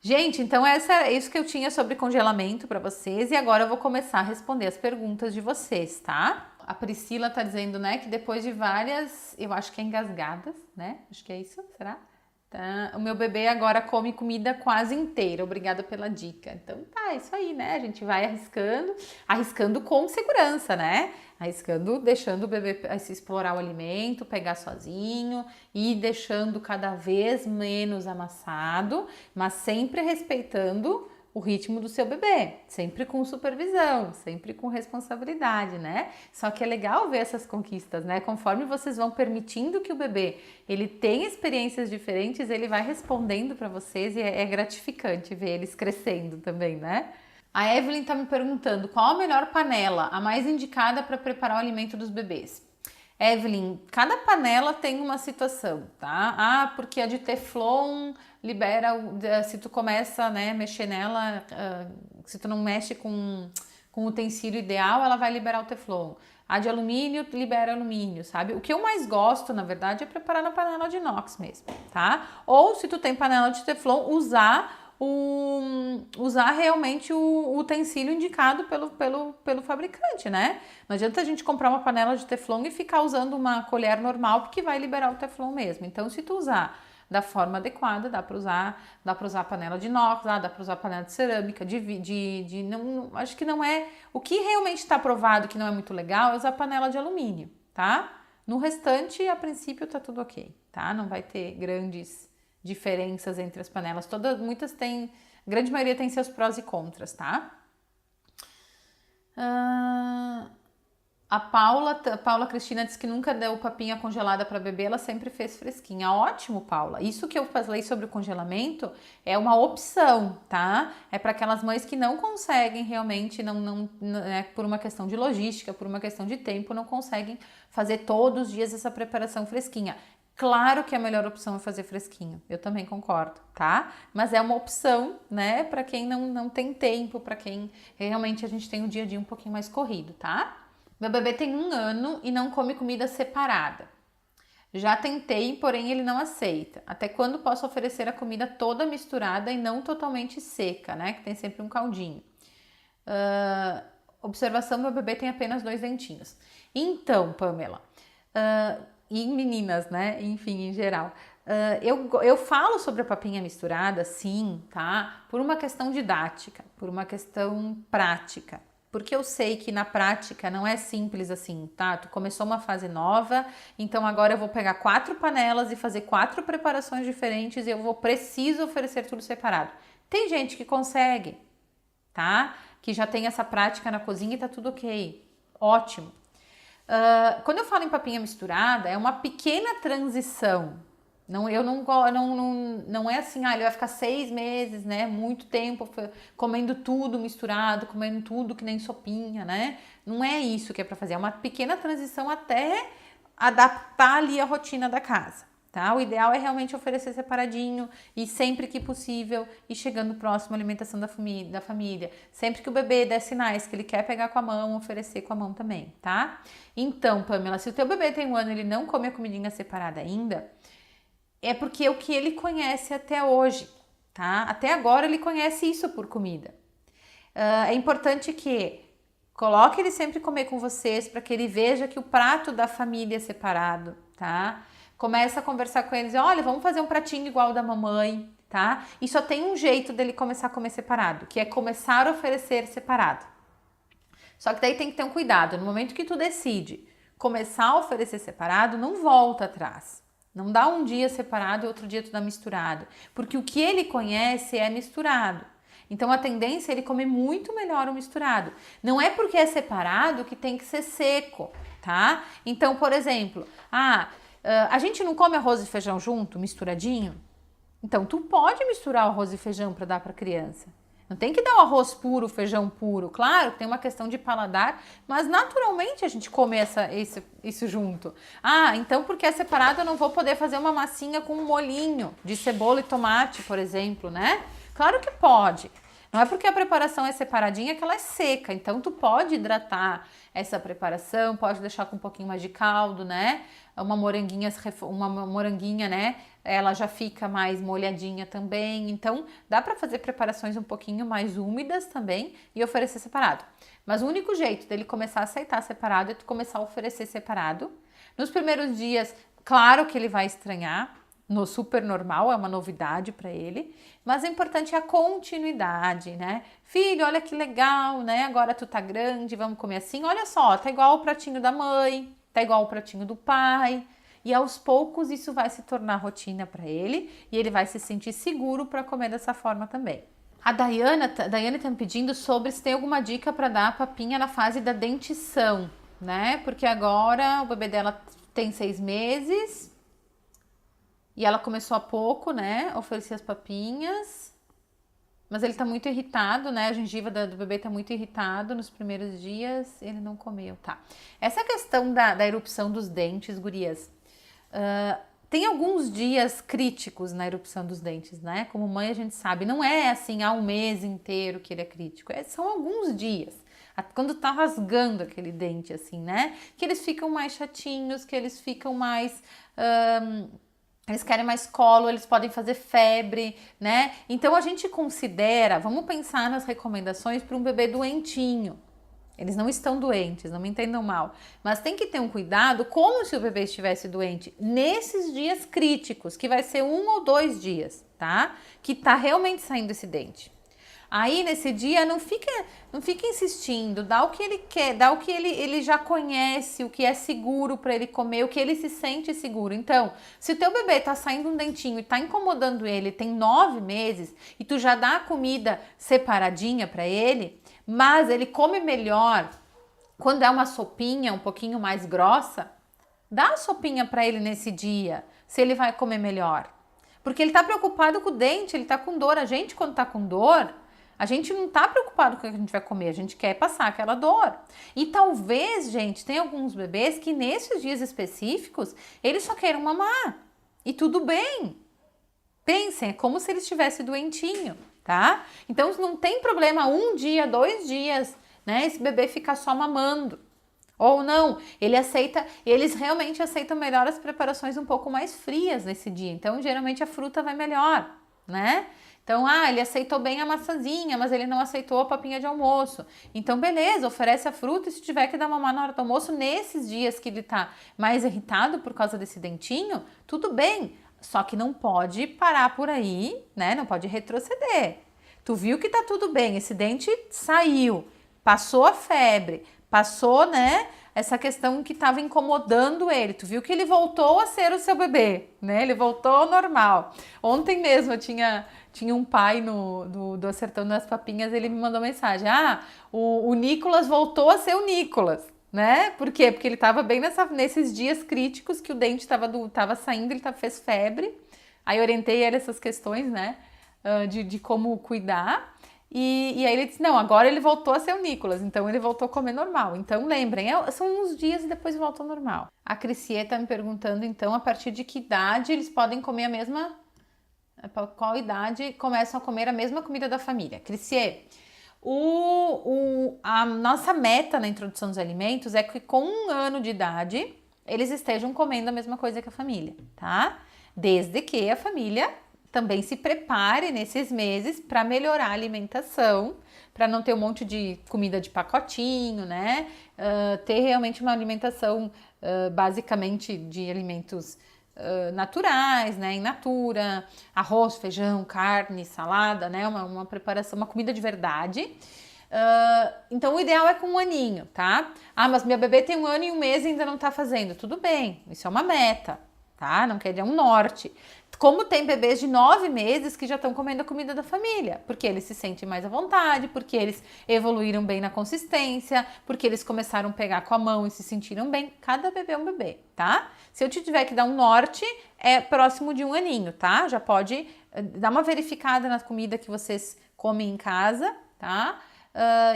Gente, então é isso que eu tinha sobre congelamento para vocês e agora eu vou começar a responder as perguntas de vocês, tá? A Priscila tá dizendo, né, que depois de várias, eu acho que é engasgadas, né? Acho que é isso, será? Tá. O meu bebê agora come comida quase inteira, obrigada pela dica. Então tá, isso aí, né? A gente vai arriscando com segurança, né? Arriscando, deixando o bebê se explorar o alimento, pegar sozinho e deixando cada vez menos amassado, mas sempre respeitando o ritmo do seu bebê, sempre com supervisão, sempre com responsabilidade, né? Só que é legal ver essas conquistas, né? Conforme vocês vão permitindo que o bebê ele tenha experiências diferentes, ele vai respondendo para vocês e é gratificante ver eles crescendo também, né? A Evelyn tá me perguntando qual a melhor panela, a mais indicada para preparar o alimento dos bebês. Evelyn, cada panela tem uma situação, tá? Porque a de Teflon libera, se tu começa, né, mexer nela, se tu não mexe com o utensílio ideal, ela vai liberar o Teflon. A de alumínio libera alumínio, sabe? O que eu mais gosto, na verdade, é preparar na panela de inox mesmo, tá? Ou se tu tem panela de Teflon, usar realmente o utensílio indicado pelo fabricante, né? Não adianta a gente comprar uma panela de Teflon e ficar usando uma colher normal, porque vai liberar o Teflon mesmo. Então, se tu usar da forma adequada, dá para usar panela de inox, dá para usar panela de cerâmica, acho que não é, o que realmente está provado que não é muito legal é usar panela de alumínio, tá? No restante, a princípio tá tudo ok, tá? Não vai ter grandes diferenças entre as panelas, muitas têm, a grande maioria tem seus prós e contras, tá? A Paula Cristina disse que nunca deu papinha congelada para beber, ela sempre fez fresquinha. Ótimo, Paula. Isso que eu falei sobre o congelamento é uma opção, tá? É para aquelas mães que não conseguem realmente, por uma questão de logística, por uma questão de tempo, não conseguem fazer todos os dias essa preparação fresquinha. Claro que a melhor opção é fazer fresquinho, eu também concordo, tá? Mas é uma opção, né, para quem não tem tempo, para quem realmente a gente tem o dia a dia um pouquinho mais corrido, tá? Meu bebê tem 1 ano e não come comida separada. Já tentei, porém ele não aceita. Até quando posso oferecer a comida toda misturada e não totalmente seca, né? Que tem sempre um caldinho. Observação, meu bebê tem apenas 2 dentinhos. Então, Pamela, e meninas, né? Enfim, em geral. Eu falo sobre a papinha misturada, sim, tá? Por uma questão didática, por uma questão prática. Porque eu sei que na prática não é simples assim, tá? Tu começou uma fase nova, então agora eu vou pegar 4 panelas e fazer 4 preparações diferentes e eu preciso oferecer tudo separado. Tem gente que consegue, tá? Que já tem essa prática na cozinha e tá tudo ok. Ótimo. Quando eu falo em papinha misturada, é uma pequena transição. Não é assim, ele vai ficar 6 meses, né? Muito tempo comendo tudo misturado, comendo tudo que nem sopinha, né? Não é isso que é para fazer. É uma pequena transição até adaptar ali a rotina da casa, tá? O ideal é realmente oferecer separadinho e sempre que possível ir chegando próximo à alimentação da família. Sempre que o bebê der sinais que ele quer pegar com a mão, oferecer com a mão também, tá? Então, Pamela, se o teu bebê tem 1 ano e ele não come a comidinha separada ainda, é porque é o que ele conhece até hoje, tá? Até agora ele conhece isso por comida. É importante que coloque ele sempre comer com vocês para que ele veja que o prato da família é separado, tá? Começa a conversar com eles, olha, vamos fazer um pratinho igual ao da mamãe, tá? E só tem um jeito dele começar a comer separado, que é começar a oferecer separado. Só que daí tem que ter um cuidado, no momento que tu decide começar a oferecer separado, não volta atrás. Não dá um dia separado e outro dia tu dá misturado. Porque o que ele conhece é misturado. Então a tendência é ele comer muito melhor o misturado. Não é porque é separado que tem que ser seco, tá? Então, por exemplo, a gente não come arroz e feijão junto, misturadinho? Então tu pode misturar o arroz e feijão para dar para a criança. Não tem que dar o arroz puro, o feijão puro. Claro, tem uma questão de paladar, mas naturalmente a gente come isso junto. Então porque é separado eu não vou poder fazer uma massinha com um molhinho de cebola e tomate, por exemplo, né? Claro que pode. Não é porque a preparação é separadinha que ela é seca. Então tu pode hidratar essa preparação, pode deixar com um pouquinho mais de caldo, né? Uma moranguinha, né? Ela já fica mais molhadinha também. Então dá para fazer preparações um pouquinho mais úmidas também e oferecer separado. Mas o único jeito dele começar a aceitar separado é tu começar a oferecer separado. Nos primeiros dias, claro que ele vai estranhar. No super normal, é uma novidade para ele, mas o importante é a continuidade, né? Filho, olha que legal, né? Agora tu tá grande, vamos comer assim. Olha só, tá igual o pratinho da mãe, tá igual o pratinho do pai. E aos poucos isso vai se tornar rotina para ele e ele vai se sentir seguro para comer dessa forma também. A Daiane tá me pedindo sobre se tem alguma dica para dar a papinha na fase da dentição, né? Porque agora o bebê dela tem 6 meses. E ela começou há pouco, né, oferecer as papinhas, mas ele tá muito irritado, né, a gengiva do bebê tá muito irritado nos primeiros dias, ele não comeu, tá. Essa questão da erupção dos dentes, gurias, tem alguns dias críticos na erupção dos dentes, né, como mãe a gente sabe, não é assim, um mês inteiro que ele é crítico, são alguns dias. Quando tá rasgando aquele dente, assim, né, que eles ficam mais chatinhos, que eles ficam mais... eles querem mais colo, eles podem fazer febre, né? Então a gente considera, vamos pensar nas recomendações para um bebê doentinho. Eles não estão doentes, não me entendam mal. Mas tem que ter um cuidado como se o bebê estivesse doente nesses dias críticos, que vai ser 1 ou 2 dias, tá? Que tá realmente saindo esse dente. Aí, nesse dia, não fica insistindo, dá o que ele quer, dá o que ele já conhece, o que é seguro para ele comer, o que ele se sente seguro. Então, se o teu bebê tá saindo um dentinho e tá incomodando ele, tem 9 meses, e tu já dá a comida separadinha para ele, mas ele come melhor quando é uma sopinha um pouquinho mais grossa, dá a sopinha para ele nesse dia, se ele vai comer melhor. Porque ele tá preocupado com o dente, ele tá com dor. A gente, quando tá com dor, a gente não tá preocupado com o que a gente vai comer, a gente quer passar aquela dor. E talvez, gente, tem alguns bebês que nesses dias específicos, eles só queiram mamar. E tudo bem. Pensem, é como se ele estivesse doentinho, tá? Então não tem problema 1 dia, 2 dias, né? Esse bebê ficar só mamando. Ou não, eles realmente aceitam melhor as preparações um pouco mais frias nesse dia. Então, geralmente a fruta vai melhor, né? Então, ele aceitou bem a maçãzinha, mas ele não aceitou a papinha de almoço. Então, beleza, oferece a fruta e se tiver que dar mamar na hora do almoço, nesses dias que ele tá mais irritado por causa desse dentinho, tudo bem. Só que não pode parar por aí, né? Não pode retroceder. Tu viu que tá tudo bem, esse dente saiu, passou a febre, passou, né, essa questão que estava incomodando ele. Tu viu que ele voltou a ser o seu bebê, né? Ele voltou ao normal. Ontem mesmo eu tinha um pai do Acertando as Papinhas, ele me mandou mensagem. O Nicolas voltou a ser o Nicolas, né? Por quê? Porque ele estava bem nesses dias críticos que o dente estava saindo, ele fez febre. Aí orientei ele essas questões, né? De como cuidar. E aí ele disse, não, agora ele voltou a ser o Nicolas, então ele voltou a comer normal. Então lembrem, são uns dias e depois volta ao normal. A Crissier tá me perguntando, então, a partir de que idade eles podem comer qual idade começam a comer a mesma comida da família? Crissier, a nossa meta na introdução dos alimentos é que com 1 ano de idade eles estejam comendo a mesma coisa que a família, tá? Desde que a família também se prepare nesses meses para melhorar a alimentação, para não ter um monte de comida de pacotinho, né? Ter realmente uma alimentação basicamente de alimentos naturais, né? In natura, arroz, feijão, carne, salada, né? Uma preparação, uma comida de verdade. Então o ideal é com 1 aninho, tá? Mas minha bebê tem 1 ano e 1 mês e ainda não tá fazendo. Tudo bem, isso é uma meta, tá? Não quer dizer um norte. Como tem bebês de 9 meses que já estão comendo a comida da família, porque eles se sentem mais à vontade, porque eles evoluíram bem na consistência, porque eles começaram a pegar com a mão e se sentiram bem. Cada bebê é um bebê, tá? Se eu te tiver que dar um norte, é próximo de 1 aninho, tá? Já pode dar uma verificada na comida que vocês comem em casa, tá?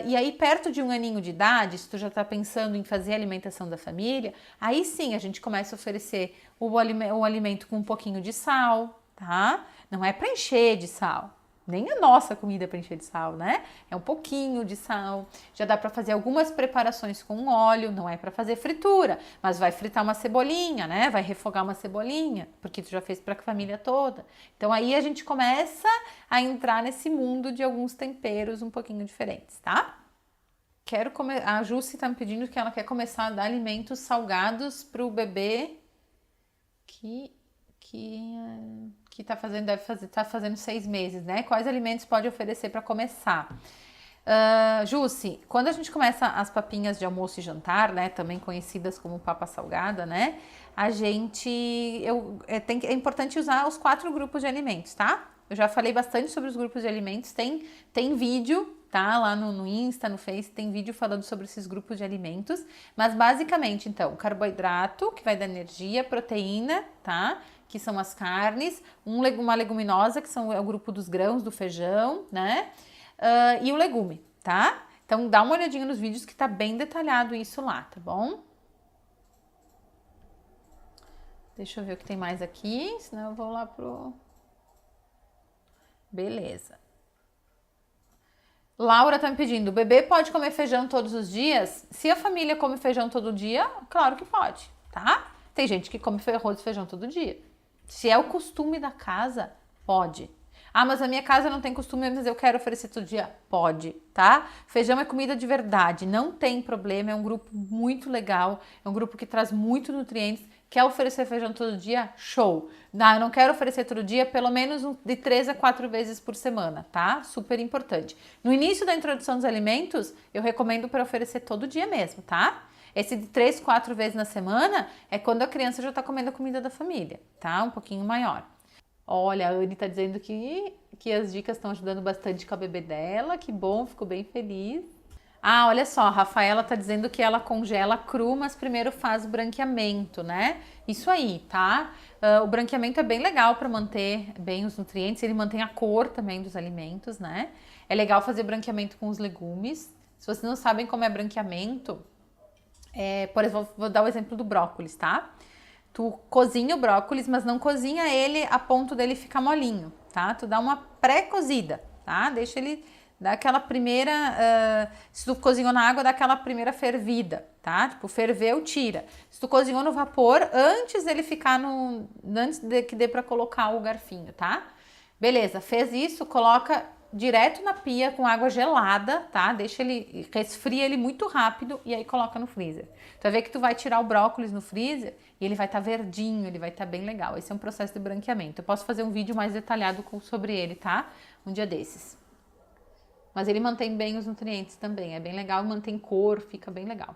E aí, perto de 1 aninho de idade, se tu já tá pensando em fazer a alimentação da família, aí sim a gente começa a oferecer o alimento com um pouquinho de sal, tá? Não é para encher de sal, nem a nossa comida é para encher de sal, né? É um pouquinho de sal. Já dá para fazer algumas preparações com óleo, não é para fazer fritura, mas vai fritar uma cebolinha, né? Vai refogar uma cebolinha, porque tu já fez para a família toda. Então aí a gente começa a entrar nesse mundo de alguns temperos um pouquinho diferentes, tá? A Jussi tá me pedindo que ela quer começar a dar alimentos salgados pro bebê que tá fazendo 6 meses, né? Quais alimentos pode oferecer para começar? Jussi, quando a gente começa as papinhas de almoço e jantar, né? Também conhecidas como papa salgada, né? É importante usar os 4 grupos de alimentos, tá? Eu já falei bastante sobre os grupos de alimentos, tem vídeo, tá? Lá no Insta, no Face, tem vídeo falando sobre esses grupos de alimentos. Mas basicamente, então, carboidrato, que vai dar energia, proteína, tá? Que são as carnes, uma leguminosa, que é o grupo dos grãos, do feijão, né? E o legume, tá? Então, dá uma olhadinha nos vídeos que tá bem detalhado isso lá, tá bom? Deixa eu ver o que tem mais aqui, senão eu vou lá pro... Beleza. Laura tá me pedindo, o bebê pode comer feijão todos os dias? Se a família come feijão todo dia, claro que pode, tá? Tem gente que come arroz e feijão todo dia. Se é o costume da casa, pode. Ah, mas a minha casa não tem costume, mas eu quero oferecer todo dia. Pode, tá? Feijão é comida de verdade, não tem problema, é um grupo muito legal, é um grupo que traz muito nutrientes. Quer oferecer feijão todo dia? Show! Não, eu não quero oferecer todo dia, pelo menos de 3 a 4 vezes por semana, tá? Super importante. No início da introdução dos alimentos, eu recomendo para oferecer todo dia mesmo, tá? Esse de 3, 4 vezes na semana é quando a criança já tá comendo a comida da família, tá? Um pouquinho maior. Olha, a Anne tá dizendo que as dicas estão ajudando bastante com a bebê dela, que bom, fico bem feliz. Ah, olha só, a Rafaela tá dizendo que ela congela cru, mas primeiro faz o branqueamento, né? Isso aí, tá? O branqueamento é bem legal para manter bem os nutrientes, ele mantém a cor também dos alimentos, né? É legal fazer branqueamento com os legumes. Se vocês não sabem como é branqueamento, por exemplo, vou dar o exemplo do brócolis, tá? Tu cozinha o brócolis, mas não cozinha ele a ponto dele ficar molinho, tá? Tu dá uma pré-cozida, tá? Deixa ele dar aquela primeira... se tu cozinhou na água, dá aquela primeira fervida, tá? Tipo, ferveu, tira. Se tu cozinhou no vapor, antes dele ficar antes de que dê pra colocar o garfinho, tá? Beleza, fez isso, coloca direto na pia com água gelada, tá? Deixa ele, resfria ele muito rápido e aí coloca no freezer. Tu vai ver que tu vai tirar o brócolis no freezer e ele vai estar verdinho, ele vai estar bem legal. Esse é um processo de branqueamento. Eu posso fazer um vídeo mais detalhado sobre ele, tá? Um dia desses. Mas ele mantém bem os nutrientes também, é bem legal, mantém cor, fica bem legal.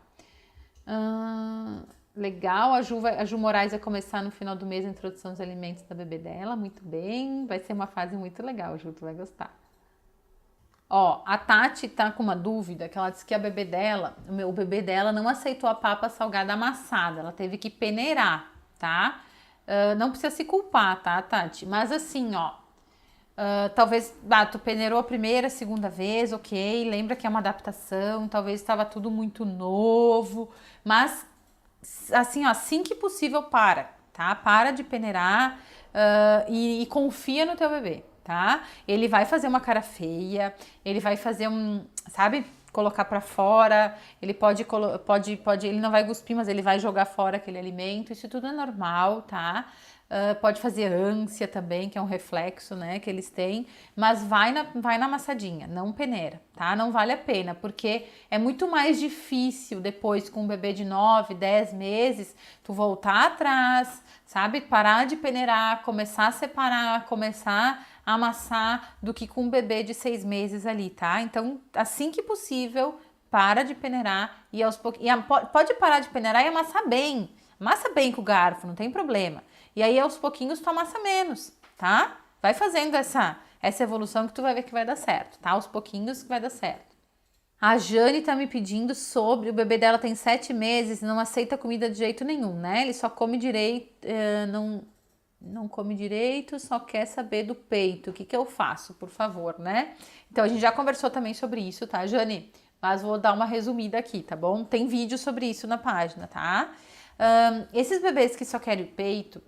Legal, a Ju Moraes vai começar no final do mês a introdução dos alimentos da bebê dela, muito bem. Vai ser uma fase muito legal, Ju, tu vai gostar. Ó, a Tati tá com uma dúvida, que ela disse que a bebê dela, o bebê dela não aceitou a papa salgada amassada, ela teve que peneirar, tá? Não precisa se culpar, tá, Tati? Mas assim, ó, talvez, tu peneirou a primeira, segunda vez, ok, lembra que é uma adaptação, talvez estava tudo muito novo, mas assim, ó, assim que possível tá? Para de peneirar e confia no teu bebê. Tá? Ele vai fazer uma cara feia, ele vai fazer sabe? Colocar pra fora, ele pode, ele não vai cuspir, mas ele vai jogar fora aquele alimento, isso tudo é normal, tá? Pode fazer ânsia também, que é um reflexo, né, que eles têm, mas vai na amassadinha, não peneira, tá? Não vale a pena, porque é muito mais difícil depois com um bebê de 9, 10 meses, tu voltar atrás, sabe? Parar de peneirar, começar a separar, começar a amassar, do que com um bebê de 6 meses ali, tá? Então, assim que possível, para de peneirar e aos pouquinhos, pode parar de peneirar e amassar bem. Amassa bem com o garfo, não tem problema. E aí, aos pouquinhos, tu amassa menos, tá? Vai fazendo essa evolução que tu vai ver que vai dar certo, tá? Aos pouquinhos que vai dar certo. A Jane tá me pedindo sobre... O bebê dela tem 7 meses e não aceita comida de jeito nenhum, né? Ele só come direito... não come direito, só quer saber do peito. O que eu faço, por favor, né? Então, a gente já conversou também sobre isso, tá, Jane? Mas vou dar uma resumida aqui, tá bom? Tem vídeo sobre isso na página, tá? Esses bebês que só querem o peito...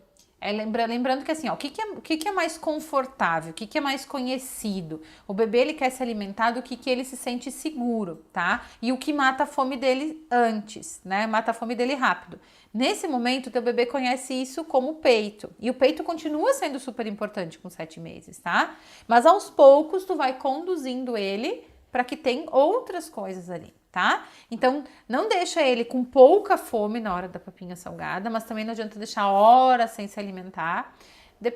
lembrando que assim, ó, o que é mais confortável, o que é mais conhecido? O bebê, ele quer se alimentar do que ele se sente seguro, tá? E o que mata a fome dele antes, né? Mata a fome dele rápido. Nesse momento, o teu bebê conhece isso como peito. E o peito continua sendo super importante com 7 meses, tá? Mas aos poucos, tu vai conduzindo ele para que tem outras coisas ali, tá? Então, não deixa ele com pouca fome na hora da papinha salgada, mas também não adianta deixar horas sem se alimentar.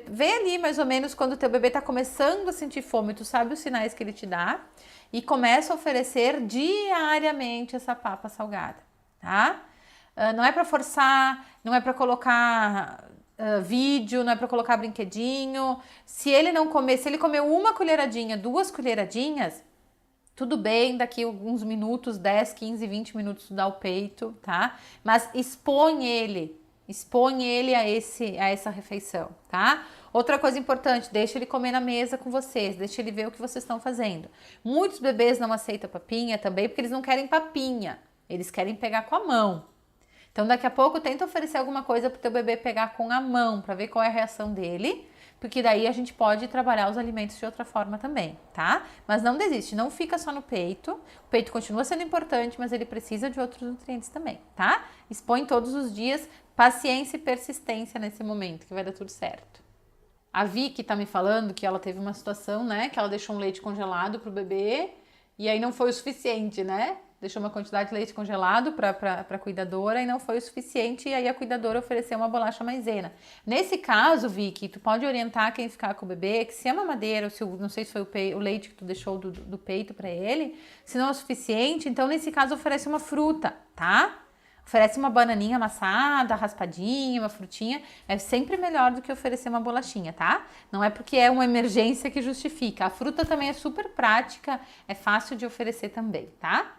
Vê ali mais ou menos quando o teu bebê tá começando a sentir fome, tu sabe os sinais que ele te dá e começa a oferecer diariamente essa papa salgada, tá? Não é para forçar, não é para colocar vídeo, não é para colocar brinquedinho. Se ele comeu uma colheradinha, 2 colheradinhas, tudo bem, daqui alguns minutos, 10, 15, 20 minutos, tu dá o peito, tá? Mas expõe ele a essa refeição, tá? Outra coisa importante, deixa ele comer na mesa com vocês, deixa ele ver o que vocês estão fazendo. Muitos bebês não aceitam papinha também porque eles não querem papinha, eles querem pegar com a mão. Então, daqui a pouco, tenta oferecer alguma coisa pro teu bebê pegar com a mão, para ver qual é a reação dele, porque daí a gente pode trabalhar os alimentos de outra forma também, tá? Mas não desiste, não fica só no peito. O peito continua sendo importante, mas ele precisa de outros nutrientes também, tá? Expõe todos os dias, paciência e persistência nesse momento, que vai dar tudo certo. A Vicky tá me falando que ela teve uma situação, né, que ela deixou um leite congelado pro bebê e aí não foi o suficiente, né? Deixou uma quantidade de leite congelado para cuidadora e não foi o suficiente, e aí a cuidadora ofereceu uma bolacha maisena. Nesse caso, Vicky, tu pode orientar quem ficar com o bebê que se é mamadeira, ou se não sei se foi o leite que tu deixou do peito para ele, se não é o suficiente, então nesse caso oferece uma fruta, tá? Oferece uma bananinha amassada, raspadinha, uma frutinha, é sempre melhor do que oferecer uma bolachinha, tá? Não é porque é uma emergência que justifica. A fruta também é super prática, é fácil de oferecer também, tá?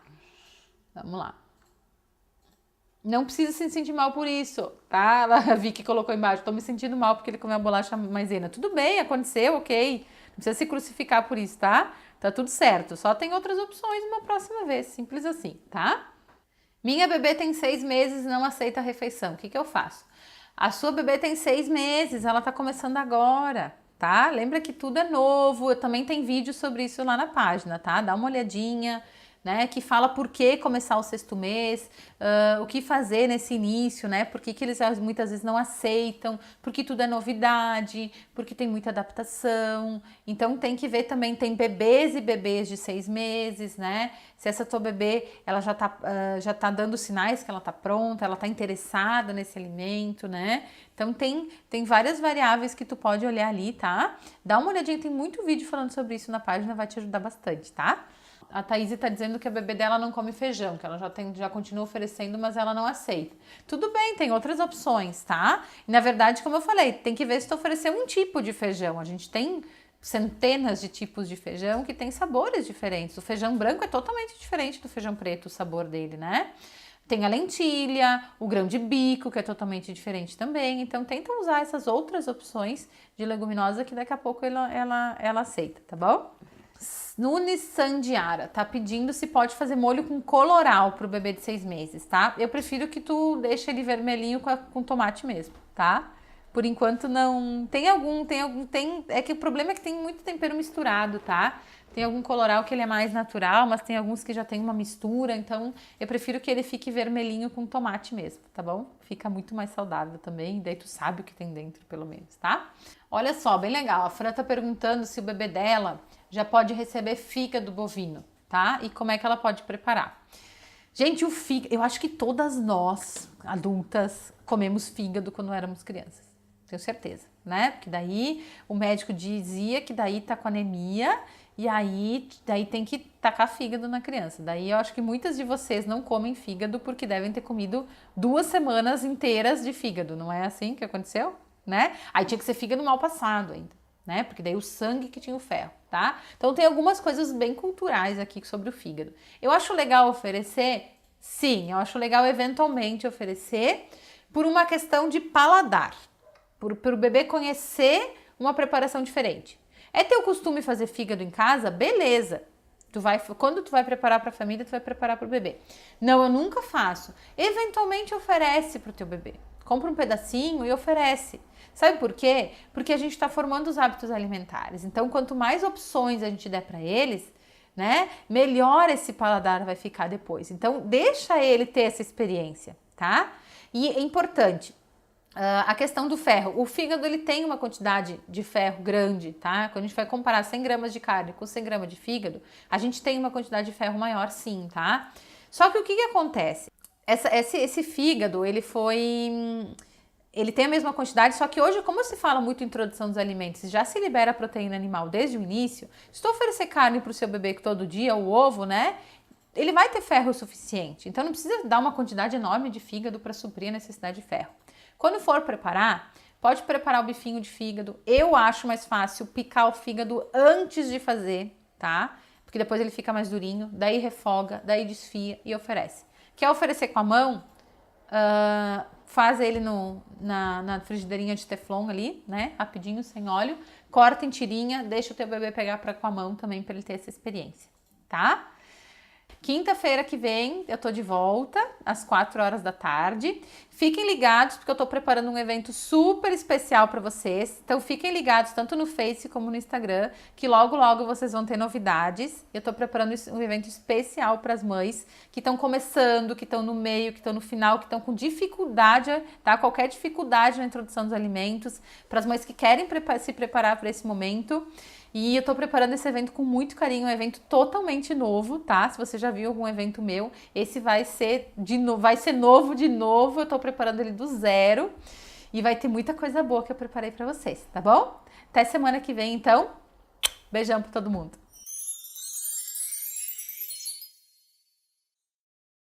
Vamos lá. Não precisa se sentir mal por isso, tá? A Vicky colocou embaixo, tô me sentindo mal porque ele comeu a bolacha maisena. Tudo bem, aconteceu, ok. Não precisa se crucificar por isso, tá? Tá tudo certo. Só tem outras opções uma próxima vez, simples assim, tá? Minha bebê tem 6 meses e não aceita a refeição. O que eu faço? A sua bebê tem 6 meses, ela tá começando agora, tá? Lembra que tudo é novo. Eu também tem vídeo sobre isso lá na página, tá? Dá uma olhadinha. Né, que fala por que começar o 6º mês, o que fazer nesse início, né? Por que eles muitas vezes não aceitam, porque tudo é novidade, porque tem muita adaptação. Então tem que ver também, tem bebês e bebês de 6 meses, né? Se essa tua bebê ela já tá dando sinais que ela tá pronta, ela tá interessada nesse alimento, né? Então tem várias variáveis que tu pode olhar ali, tá? Dá uma olhadinha, tem muito vídeo falando sobre isso na página, vai te ajudar bastante, tá? A Thaís tá dizendo que a bebê dela não come feijão, que ela já continua oferecendo, mas ela não aceita. Tudo bem, tem outras opções, tá? E na verdade, como eu falei, tem que ver se tu oferecer um tipo de feijão. A gente tem centenas de tipos de feijão que tem sabores diferentes. O feijão branco é totalmente diferente do feijão preto, o sabor dele, né? Tem a lentilha, o grão de bico, que é totalmente diferente também. Então, tenta usar essas outras opções de leguminosa que daqui a pouco ela aceita, tá bom? Nunes Sandiara tá pedindo se pode fazer molho com coloral pro bebê de 6 meses, tá? Eu prefiro que tu deixe ele vermelhinho com tomate mesmo, tá? Por enquanto não... É que o problema é que tem muito tempero misturado, tá? Tem algum coloral que ele é mais natural, mas tem alguns que já tem uma mistura, então eu prefiro que ele fique vermelhinho com tomate mesmo, tá bom? Fica muito mais saudável também, daí tu sabe o que tem dentro, pelo menos, tá? Olha só, bem legal, a Fran tá perguntando se o bebê dela já pode receber fígado bovino, tá? E como é que ela pode preparar. Gente, o fígado, eu acho que todas nós, adultas, comemos fígado quando éramos crianças. Tenho certeza, né? Porque daí o médico dizia que daí tá com anemia e aí daí tem que tacar fígado na criança. Daí eu acho que muitas de vocês não comem fígado porque devem ter comido 2 semanas inteiras de fígado. Não é assim que aconteceu, né? Aí tinha que ser fígado mal passado ainda, né? Porque daí o sangue que tinha o ferro, tá? Então tem algumas coisas bem culturais aqui sobre o fígado. Eu acho legal oferecer? Sim, eu acho legal eventualmente oferecer por uma questão de paladar. Para o bebê conhecer uma preparação diferente. É teu costume fazer fígado em casa? Beleza. Quando tu vai preparar para a família, tu vai preparar para o bebê. Não, eu nunca faço. Eventualmente oferece para o teu bebê. Compra um pedacinho e oferece. Sabe por quê? Porque a gente está formando os hábitos alimentares. Então, quanto mais opções a gente der para eles, né, melhor esse paladar vai ficar depois. Então, deixa ele ter essa experiência, tá? E é importante, a questão do ferro. O fígado, ele tem uma quantidade de ferro grande, tá? Quando a gente vai comparar 100 gramas de carne com 100 gramas de fígado, a gente tem uma quantidade de ferro maior sim, tá? Só que o que acontece? Esse fígado, ele tem a mesma quantidade, só que hoje, como se fala muito em introdução dos alimentos, já se libera a proteína animal desde o início, se tu oferecer carne para o seu bebê todo dia, o ovo, né? Ele vai ter ferro o suficiente. Então não precisa dar uma quantidade enorme de fígado para suprir a necessidade de ferro. Quando for preparar, pode preparar o bifinho de fígado. Eu acho mais fácil picar o fígado antes de fazer, tá? Porque depois ele fica mais durinho, daí refoga, daí desfia e oferece. Quer oferecer com a mão? Faz ele na frigideirinha de teflon ali, né? Rapidinho, sem óleo. Corta em tirinha, deixa o teu bebê pegar com a mão também para ele ter essa experiência, tá? Quinta-feira que vem eu tô de volta. às 4 horas da tarde. Fiquem ligados, porque eu tô preparando um evento super especial para vocês. Então fiquem ligados tanto no Face como no Instagram, que logo logo vocês vão ter novidades. Eu tô preparando um evento especial para as mães que estão começando, que estão no meio, que estão no final, que estão com dificuldade, tá? Qualquer dificuldade na introdução dos alimentos, para as mães que querem se preparar para esse momento. E eu tô preparando esse evento com muito carinho, um evento totalmente novo, tá? Se você já viu algum evento meu, esse vai ser novo de novo. Eu tô preparando ele do zero e vai ter muita coisa boa que eu preparei para vocês, tá bom? Até semana que vem, então. Beijão para todo mundo.